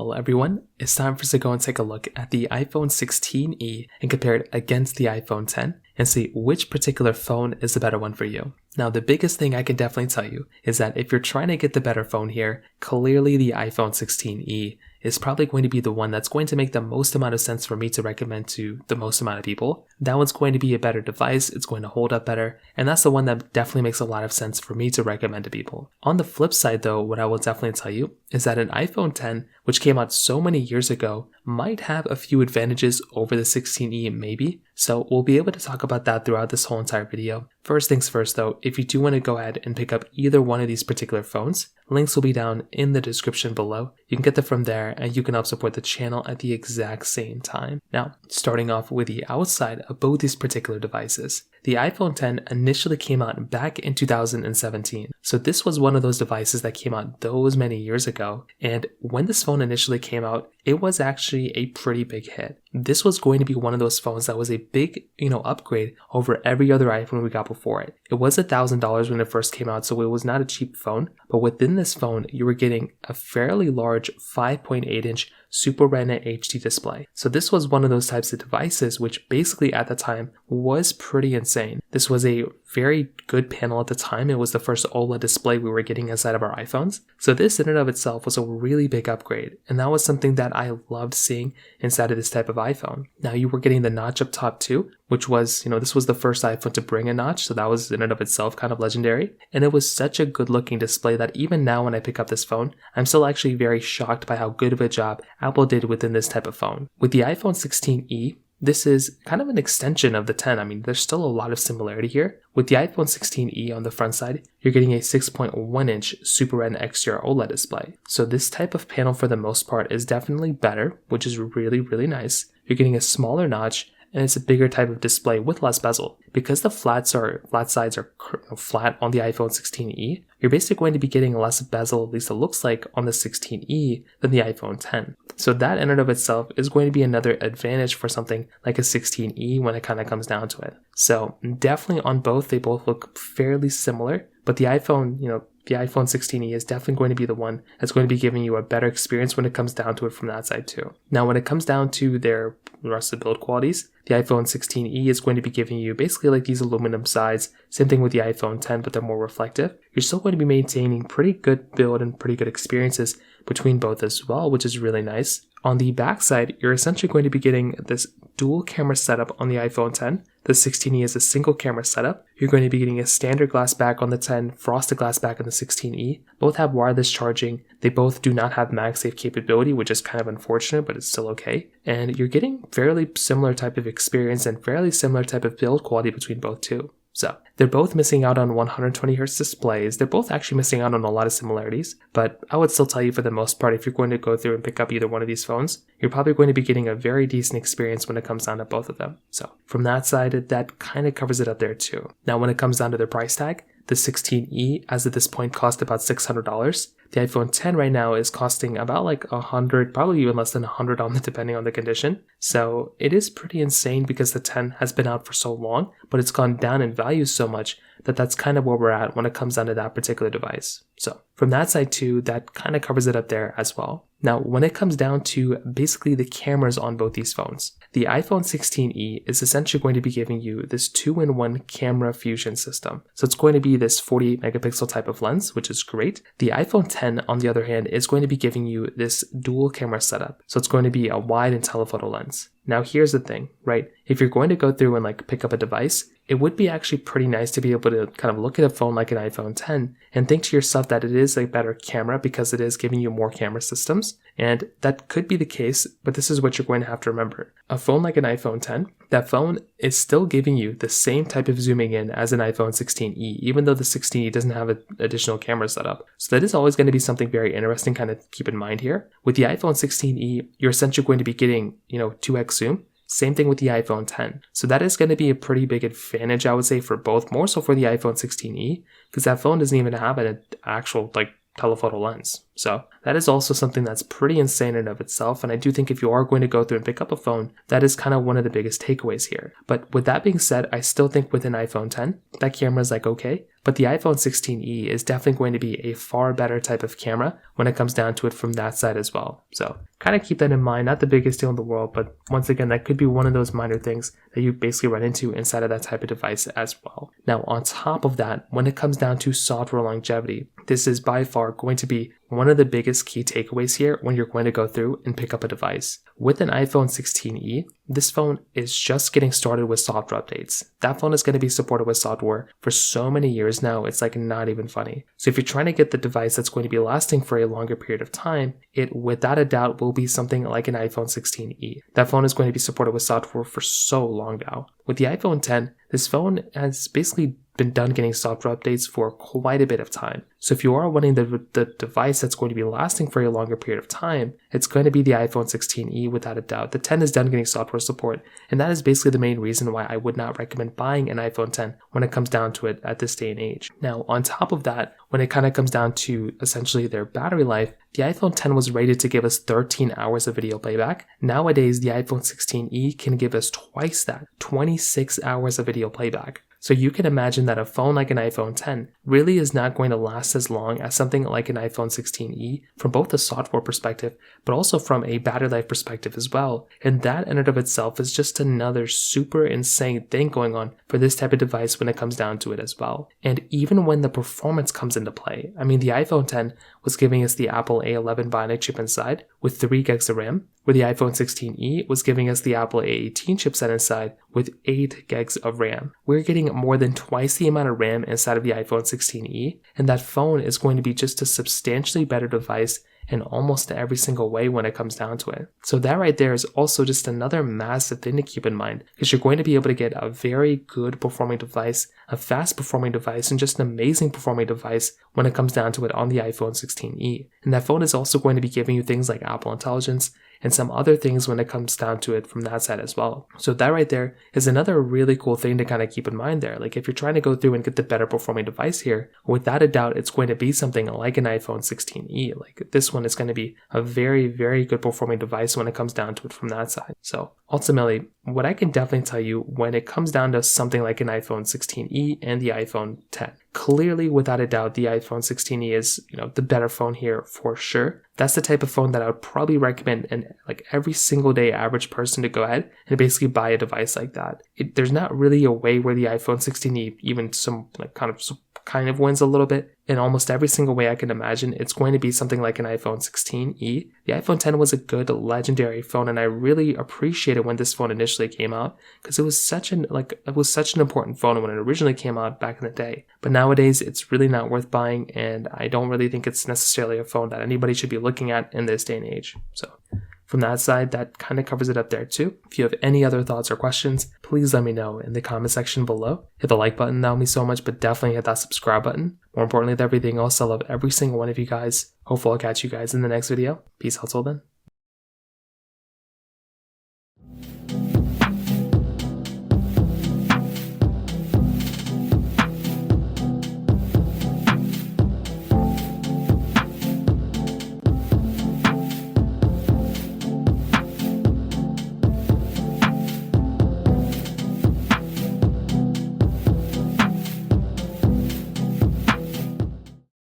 Well, everyone, it's time for us to go and take a look at the iPhone 16e and compare it against the iPhone 10 and see which particular phone is the better one for you. Now, the biggest thing I can definitely tell you is that if you're trying to get the better phone here, clearly the iPhone 16e is probably going to be the one that's going to make the most amount of sense for me to recommend to the most amount of people. That one's going to be a better device, it's going to hold up better, and that's the one that definitely makes a lot of sense for me to recommend to people. On the flip side though, what I will definitely tell you is that an iPhone 10, which came out so many years ago, might have a few advantages over the 16e maybe, so we'll be able to talk about that throughout this whole entire video. First things first though, if you do want to go ahead and pick up either one of these particular phones, links will be down in the description below. You can get them from there and you can help support the channel at the exact same time. Now, starting off with the outside of both these particular devices. The iPhone 10 initially came out back in 2017, so this was one of those devices that came out those many years ago, and when this phone initially came out, it was actually a pretty big hit. This was going to be one of those phones that was a big, upgrade over every other iPhone we got before it. It was $1,000 when it first came out, so it was not a cheap phone, but within this phone, you were getting a fairly large 5.8-inch Super Retina HD display. So this was one of those types of devices which basically at the time was pretty insane. This was a very good panel at the time. It was the first OLED display we were getting inside of our iPhones. So this in and of itself was a really big upgrade, and that was something that I loved seeing inside of this type of iPhone. Now you were getting the notch up top too, which was, this was the first iPhone to bring a notch, so that was in and of itself kind of legendary. And it was such a good looking display that even now when I pick up this phone, I'm still actually very shocked by how good of a job Apple did within this type of phone. With the iPhone 16e, this is kind of an extension of the 10. I mean, there's still a lot of similarity here. With the iPhone 16e on the front side, you're getting a 6.1-inch Super Retina XDR OLED display. So this type of panel for the most part is definitely better, which is really, really nice. You're getting a smaller notch, and it's a bigger type of display with less bezel. Because the flat sides are flat on the iPhone 16e, you're basically going to be getting less bezel, at least it looks like, on the 16e than the iPhone 10. So that in and of itself is going to be another advantage for something like a 16e when it kind of comes down to it. So definitely on both, they both look fairly similar, but the iPhone, the iPhone 16e is definitely going to be the one that's going to be giving you a better experience when it comes down to it from that side too. Now, when it comes down to the rest of the build qualities, the iPhone 16e is going to be giving you basically like these aluminum sides, same thing with the iPhone 10, but they're more reflective. You're still going to be maintaining pretty good build and pretty good experiences between both as well, which is really nice. On the back side, you're essentially going to be getting this dual camera setup on the iPhone 10. The 16e is a single camera setup. You're going to be getting a standard glass back on the 10, frosted glass back on the 16e. Both have wireless charging. They both do not have MagSafe capability, which is kind of unfortunate, but it's still okay. And you're getting fairly similar type of experience and fairly similar type of build quality between both too. So they're both missing out on 120Hz displays. They're both actually missing out on a lot of similarities, but I would still tell you for the most part, if you're going to go through and pick up either one of these phones, you're probably going to be getting a very decent experience when it comes down to both of them. So from that side, that kind of covers it up there too. Now, when it comes down to their price tag, the 16e, as at this point, cost about $600. The iPhone 10 right now is costing about like $100, probably even less than $100 depending on the condition. So it is pretty insane because the 10 has been out for so long, but it's gone down in value so much that that's kind of where we're at when it comes down to that particular device. So from that side too, that kind of covers it up there as well. Now, when it comes down to basically the cameras on both these phones, the iPhone 16e is essentially going to be giving you this 2-in-1 camera fusion system. So it's going to be this 48 megapixel type of lens, which is great. The iPhone 10, on the other hand, is going to be giving you this dual camera setup. So it's going to be a wide and telephoto lens. Now, here's the thing, right? If you're going to go through and pick up a device, it would be actually pretty nice to be able to kind of look at a phone like an iPhone 10 and think to yourself that it is a better camera because it is giving you more camera systems. And that could be the case, but this is what you're going to have to remember. A phone like an iPhone 10, that phone is still giving you the same type of zooming in as an iPhone 16e, even though the 16e doesn't have an additional camera setup. So that is always going to be something very interesting kind of keep in mind here. With the iPhone 16e, you're essentially going to be getting, 2x zoom. Same thing with the iPhone 10. So that is going to be a pretty big advantage, I would say, for both, more so for the iPhone 16e, because that phone doesn't even have an actual telephoto lens. So that is also something that's pretty insane in of itself, and I do think if you are going to go through and pick up a phone, that is kind of one of the biggest takeaways here. But with that being said, I still think with an iPhone 10, that camera is okay. but the iPhone 16e is definitely going to be a far better type of camera when it comes down to it from that side as well. So kind of keep that in mind. Not the biggest deal in the world, but once again, that could be one of those minor things that you basically run into inside of that type of device as well. Now, on top of that, when it comes down to software longevity, this is by far going to be one of the biggest key takeaways here when you're going to go through and pick up a device. With an iPhone 16e, this phone is just getting started with software updates. That phone is going to be supported with software for so many years now, it's like not even funny. So if you're trying to get the device that's going to be lasting for a longer period of time, it without a doubt will be something like an iPhone 16e. That phone is going to be supported with software for so long now. With the iPhone 10, this phone has basically been done getting software updates for quite a bit of time. So if you are wanting the device that's going to be lasting for a longer period of time, it's going to be the iPhone 16e without a doubt. The 10 is done getting software support, and that is basically the main reason why I would not recommend buying an iPhone 10 when it comes down to it at this day and age. Now, on top of that, when it kind of comes down to essentially their battery life, the iPhone 10 was rated to give us 13 hours of video playback. Nowadays, the iPhone 16e can give us twice that, 26 hours of video playback. So you can imagine that a phone like an iPhone 10 really is not going to last as long as something like an iPhone 16e from both a software perspective, but also from a battery life perspective as well. And that in and of itself is just another super insane thing going on for this type of device when it comes down to it as well. And even when the performance comes into play, I mean, the iPhone 10 was giving us the Apple A11 Bionic chip inside with 3 gigs of RAM, where the iPhone 16e was giving us the Apple A18 chipset inside with 8 gigs of RAM. We're getting more than twice the amount of RAM inside of the iPhone 16e, and that phone is going to be just a substantially better device in almost every single way when it comes down to it. So that right there is also just another massive thing to keep in mind, because you're going to be able to get a very good performing device, a fast performing device, and just an amazing performing device when it comes down to it on the iPhone 16e. And that phone is also going to be giving you things like Apple Intelligence and some other things when it comes down to it from that side as well. So that right there is another really cool thing to kind of keep in mind there. Like if you're trying to go through and get the better performing device here, without a doubt, it's going to be something like an iPhone 16e. Like this one is going to be a very, very good performing device when it comes down to it from that side. So ultimately, what I can definitely tell you when it comes down to something like an iPhone 16e and the iPhone 10, clearly, without a doubt, the iPhone 16e is, the better phone here for sure. That's the type of phone that I would probably recommend like every single day average person to go ahead and basically buy a device like that. There's not really a way where the iPhone 16e even kind of wins a little bit. In almost every single way I can imagine, it's going to be something like an iPhone 16e. The iPhone 10 was a good legendary phone, and I really appreciated when this phone initially came out because it was such an important phone when it originally came out back in the day. But nowadays, it's really not worth buying, and I don't really think it's necessarily a phone that anybody should be looking at in this day and age. So from that side, that kind of covers it up there too. If you have any other thoughts or questions, please let me know in the comment section below. Hit the like button, that would mean so much, but definitely hit that subscribe button. More importantly than everything else, I love every single one of you guys. Hopefully I'll catch you guys in the next video. Peace out till then.